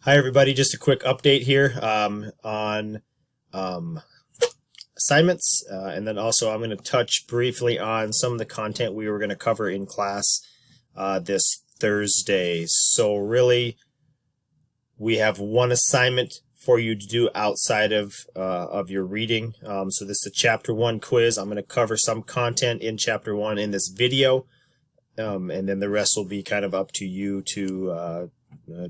Hi, everybody. Just a quick update here on assignments. And then also I'm going to touch briefly on some of the content we were going to cover in class this Thursday. So really, we have one assignment for you to do outside of your reading. So this is a Chapter 1 quiz. I'm going to cover some content in Chapter 1 in this video. And then the rest will be kind of up to you to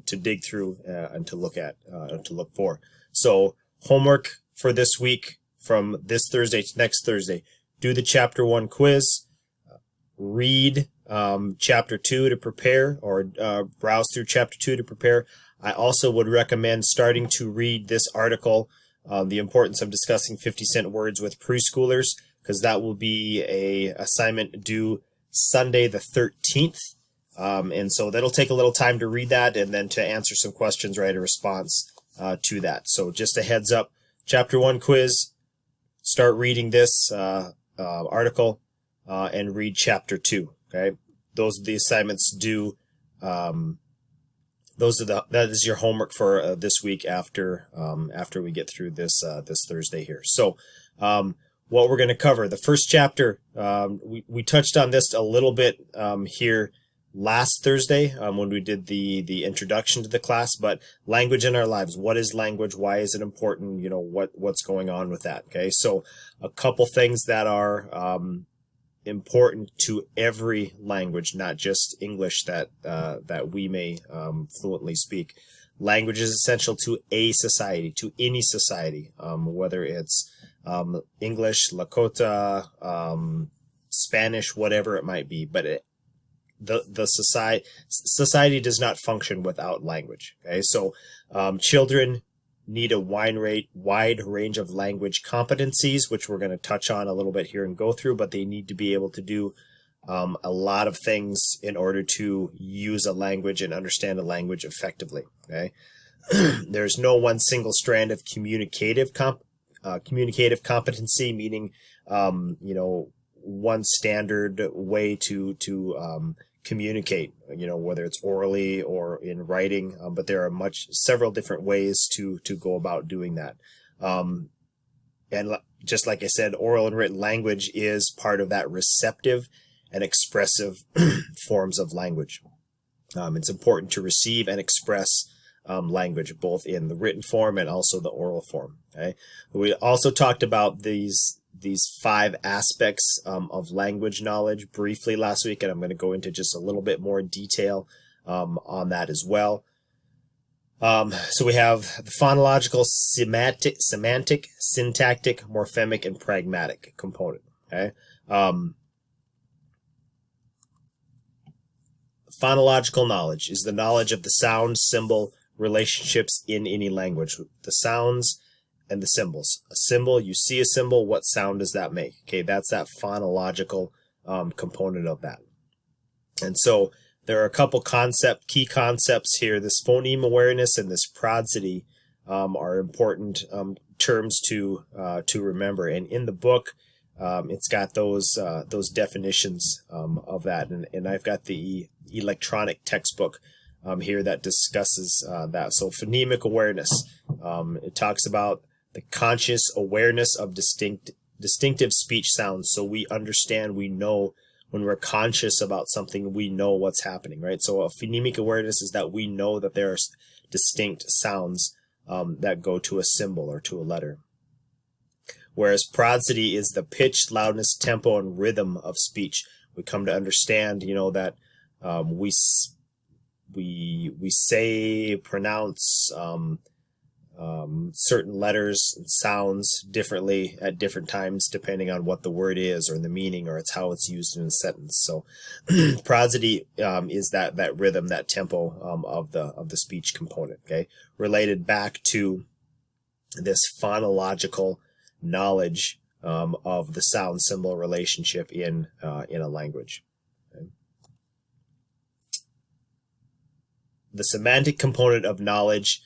dig through and to look at, to look for. So homework for this week from this Thursday to next Thursday, do the Chapter 1 quiz, read Chapter 2 to prepare, or browse through Chapter 2 to prepare. I also would recommend starting to read this article, The Importance of Discussing 50-Cent Words with Preschoolers, because that will be a assignment due Sunday the 13th. And so that'll take a little time to read that and then to answer some questions, write a response to that. So just a heads up, Chapter 1 quiz, start reading this article and read Chapter 2. Okay, those are the assignments due. That is your homework for this week after we get through this Thursday here. So what we're going to cover, the first chapter, we touched on this a little bit here last Thursday when we did the introduction to the class, but language in our lives. What is language? Why is it important? You know, what's going on with that? Okay, so a couple things that are important to every language, not just English that we may fluently speak. Language is essential to a society, to any society, whether it's English, Lakota, Spanish, whatever it might be, but the society does not function without language. Okay, so children need a wide range of language competencies, which we're going to touch on a little bit here and go through, but they need to be able to do a lot of things in order to use a language and understand a language effectively. Okay, there's no one single strand of communicative competency, meaning one standard way to communicate, whether it's orally or in writing, but there are several different ways to go about doing that. And just like I said, oral and written language is part of that receptive and expressive forms of language. It's important to receive and express language, both in the written form and also the oral form. Okay, we also talked about these 5 aspects of language knowledge briefly last week, and I'm going to go into just a little bit more detail on that as well. So we have the phonological, semantic, syntactic, morphemic, and pragmatic component. Okay, phonological knowledge is the knowledge of the sound symbol relationships in any language. The sounds and the symbols. A symbol, you see a symbol, what sound does that make? Okay, that's that phonological component of that. And so there are a couple key concepts here. This phoneme awareness and this prosody are important terms to remember. And in the book, it's got those definitions of that. And I've got the electronic textbook here that discusses that. So phonemic awareness, it talks about the conscious awareness of distinctive speech sounds. So we understand, we know when we're conscious about something, we know what's happening, right? So a phonemic awareness is that we know that there are distinct sounds that go to a symbol or to a letter. Whereas prosody is the pitch, loudness, tempo, and rhythm of speech. We come to understand, that we say, pronounce certain letters and sounds differently at different times depending on what the word is or the meaning, or it's how it's used in a sentence. So prosody is that rhythm, that tempo of the speech component. Okay, related back to this phonological knowledge of the sound symbol relationship in a language. Okay. The semantic component of knowledge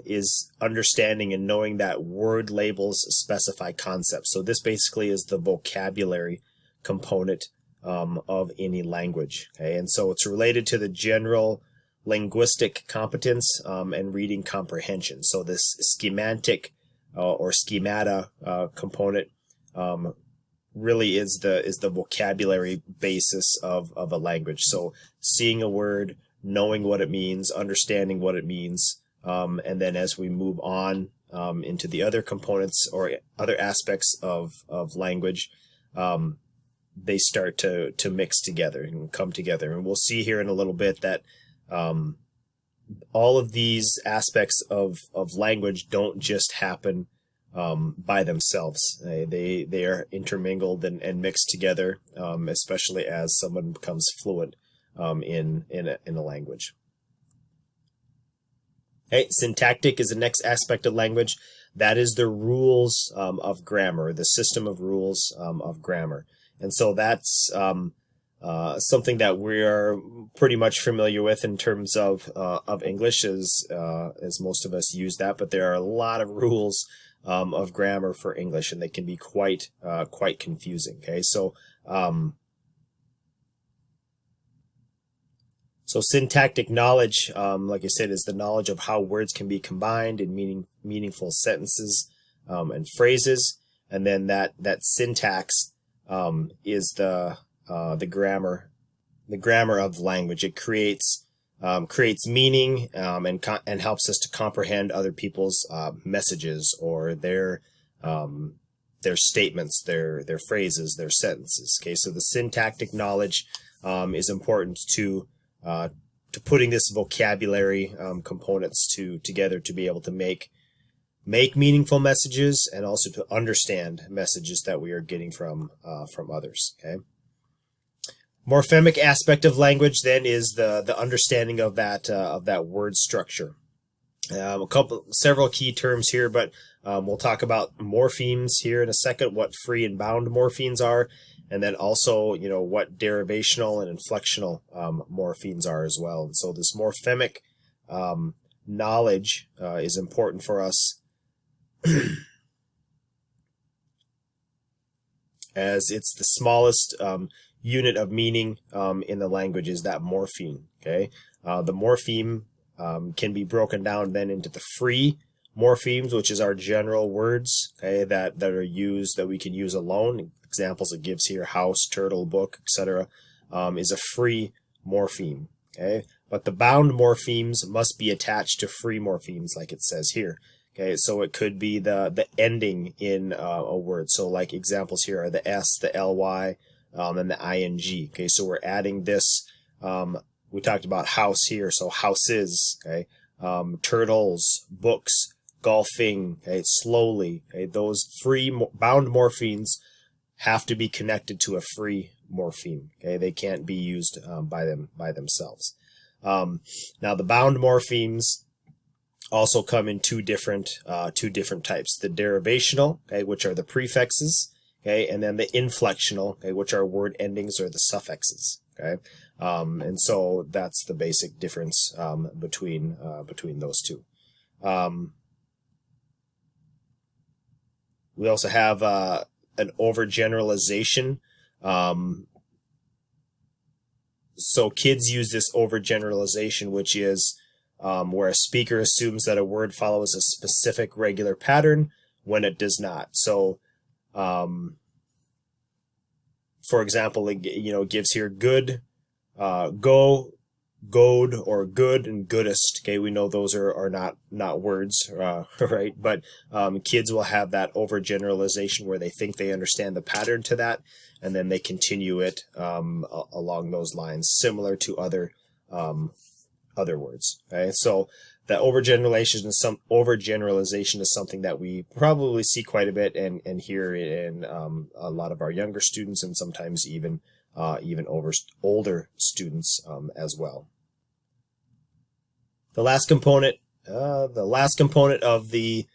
is understanding and knowing that word labels specify concepts. So this basically is the vocabulary component of any language. Okay? And so it's related to the general linguistic competence and reading comprehension. So this semantic or schemata component really is the vocabulary basis of a language. So seeing a word, knowing what it means, understanding what it means, and then as we move on into the other components or other aspects of language, they start to mix together and come together. And we'll see here in a little bit that all of these aspects of language don't just happen by themselves. They are intermingled and mixed together, especially as someone becomes fluent in a language. Okay, syntactic is the next aspect of language. That is the rules of grammar, the system of rules of grammar. And so that's something that we are pretty much familiar with in terms of English, as most of us use that. But there are a lot of rules of grammar for English, and they can be quite confusing. Okay, so syntactic knowledge, like I said, is the knowledge of how words can be combined in meaningful sentences and phrases, and then that syntax is the grammar of language. It creates meaning and helps us to comprehend other people's messages or their statements, their phrases, their sentences. Okay, so the syntactic knowledge is important to putting this vocabulary components together to be able to make meaningful messages and also to understand messages that we are getting from others. Okay. Morphemic aspect of language then is the understanding of that word structure. Several key terms here, but we'll talk about morphemes here in a second, what free and bound morphemes are, and then also, what derivational and inflectional morphemes are as well. And so this morphemic knowledge is important for us as it's the smallest unit of meaning in the language is that morpheme. Okay, the morpheme can be broken down then into the free morphemes, which is our general words, okay, that are used, that we can use alone. Examples it gives here: house, turtle, book, etc. Is a free morpheme. Okay, but the bound morphemes must be attached to free morphemes, like it says here. Okay, so it could be the ending in a word. So like examples here are the s, the ly, and the ing. Okay, so we're adding this. We talked about house here, so houses. Okay, turtles, books, golfing. Okay, slowly. Okay, those free bound morphemes have to be connected to a free morpheme. Okay, they can't be used by themselves. Now the bound morphemes also come in two different types: the derivational, okay, which are the prefixes, okay, and then the inflectional, okay, which are word endings or the suffixes. Okay, and so that's the basic difference between those two. We also have an overgeneralization. So kids use this overgeneralization, which is where a speaker assumes that a word follows a specific regular pattern when it does not. So, for example, it gives here good, go, good, or good, and goodest. Okay, we know those are not words, right? But kids will have that overgeneralization where they think they understand the pattern to that, and then they continue it along those lines, similar to other words. Okay, so the overgeneralization is something that we probably see quite a bit and hear in a lot of our younger students, and sometimes even older students as well. The last component of the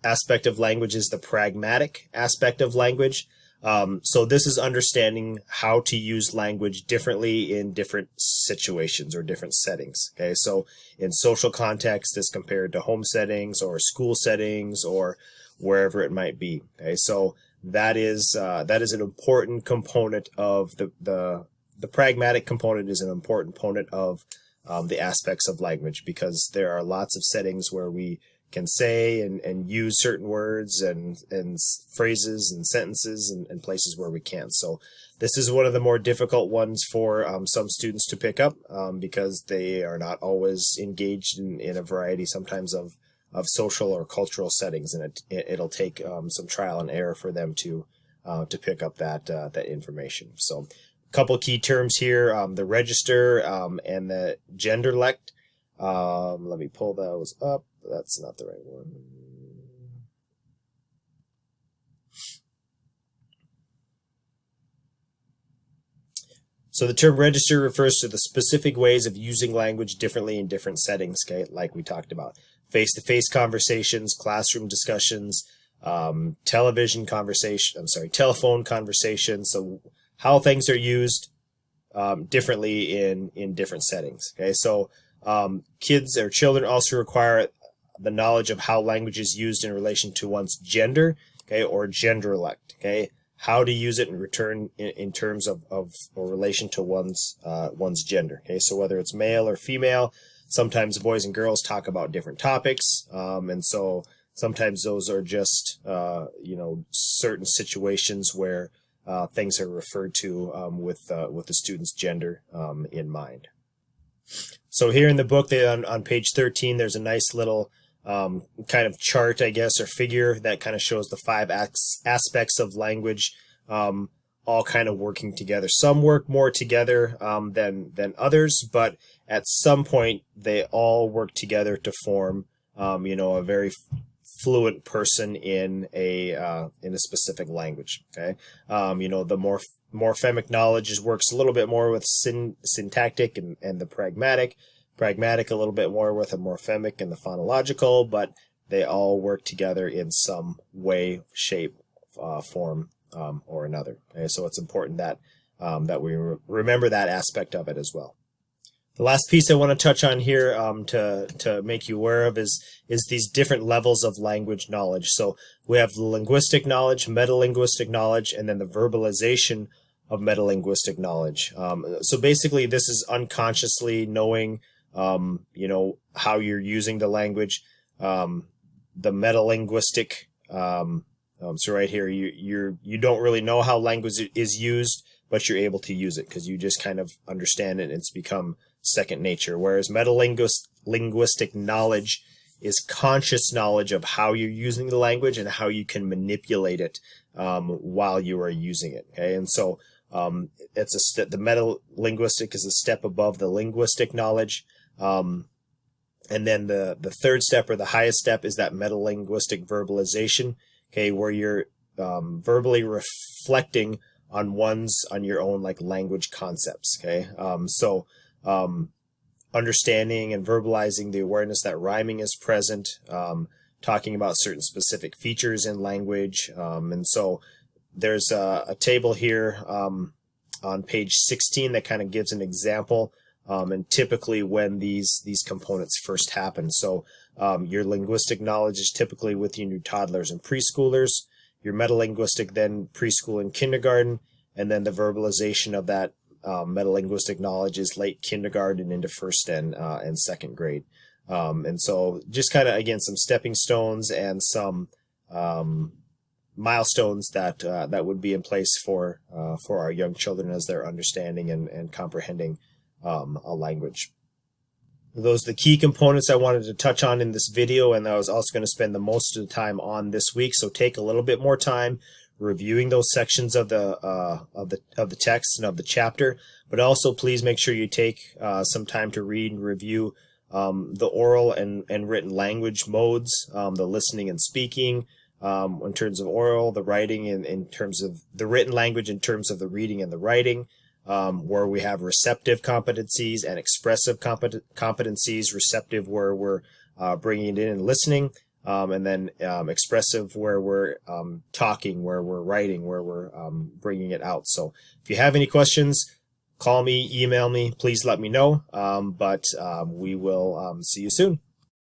aspect of language is the pragmatic aspect of language. So this is understanding how to use language differently in different situations or different settings. Okay, so in social context as compared to home settings or school settings or wherever it might be. Okay, so that is an important component of the pragmatic component is an important component of the aspects of language, because there are lots of settings where we can say and use certain words and phrases and sentences, and places where we can't. So this is one of the more difficult ones for some students to pick up, because they are not always engaged in a variety sometimes of social or cultural settings, and it'll take some trial and error for them to pick up that information. So a couple key terms here: the register and the genderlect. Let me pull those up. That's not the right one. So the term register refers to the specific ways of using language differently in different settings, okay, like we talked about. Face-to-face conversations, classroom discussions, telephone conversations. So how things are used differently in different settings, okay? So kids or children also require the knowledge of how language is used in relation to one's gender, okay, or genderlect, okay, how to use it in return in terms of or relation to one's gender, okay. So whether it's male or female, sometimes boys and girls talk about different topics, and so sometimes those are just certain situations where things are referred to with the student's gender in mind. So here in the book, on page 13, there's a nice little kind of chart, I guess, or figure that kind of shows the 5 aspects of language, all kind of working together. Some work more together than others, but at some point they all work together to form a very fluent person in a specific language. Okay, the morphemic knowledge works a little bit more with syntactic and the pragmatic a little bit more with a morphemic and the phonological, but they all work together in some way, shape, form, or another. Okay, so it's important that we remember that aspect of it as well. The last piece I want to touch on here to make you aware of is these different levels of language knowledge. So we have linguistic knowledge, metalinguistic knowledge, and then the verbalization of metalinguistic knowledge. So basically, this is unconsciously knowing how you're using the language. The metalinguistic, so right here, you don't really know how language is used, but you're able to use it because you just kind of understand it and it's become second nature. Whereas metalinguistic knowledge is conscious knowledge of how you're using the language and how you can manipulate it while you are using it. Okay, and so it's the metalinguistic is a step above the linguistic knowledge. And then the third step, or the highest step, is that metalinguistic verbalization, okay, where you're verbally reflecting on your own like language concepts, okay. So understanding and verbalizing the awareness that rhyming is present, talking about certain specific features in language, and so there's a table here on page 16 that kind of gives an example. And typically when these components first happen. So your linguistic knowledge is typically with your new toddlers and preschoolers, your metalinguistic then preschool and kindergarten, and then the verbalization of that metalinguistic knowledge is late kindergarten into first and second grade. And so just kind of, again, some stepping stones and some milestones that would be in place for our young children as they're understanding and comprehending a language. Those are the key components I wanted to touch on in this video, and I was also going to spend the most of the time on this week. So take a little bit more time reviewing those sections of the text and of the chapter, but also please make sure you take some time to read and review the oral and written language modes, the listening and speaking in terms of oral, the writing in terms of the written language, in terms of the reading and the writing. Where we have receptive competencies and expressive competencies. Receptive where we're bringing it in and listening, and then expressive where we're talking, where we're writing, where we're bringing it out. So if you have any questions, call me, email me, please let me know, but we will see you soon.